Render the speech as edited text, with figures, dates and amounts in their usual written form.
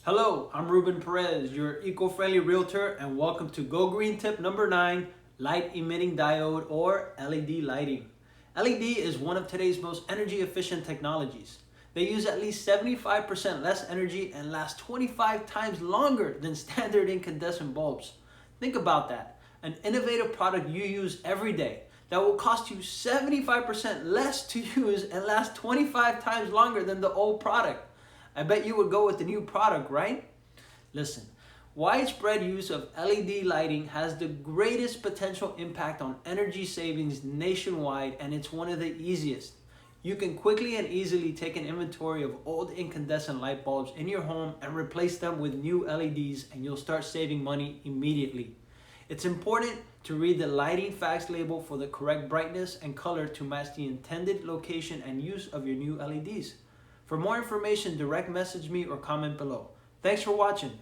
Hello, I'm Ruben Perez, your eco-friendly realtor, and welcome to Go Green tip number 9, light emitting diode or LED lighting. LED is one of today's most energy efficient technologies. They use at least 75% less energy and last 25 times longer than standard incandescent bulbs. Think about that. An innovative product you use every day that will cost you 75% less to use and last 25 times longer than the old product. I bet you would go with the new product, right? Listen, widespread use of LED lighting has the greatest potential impact on energy savings nationwide, and it's one of the easiest. You can quickly and easily take an inventory of old incandescent light bulbs in your home and replace them with new LEDs, and you'll start saving money immediately. It's important to read the lighting facts label for the correct brightness and color to match the intended location and use of your new LEDs. For more information, direct message me or comment below. Thanks for watching.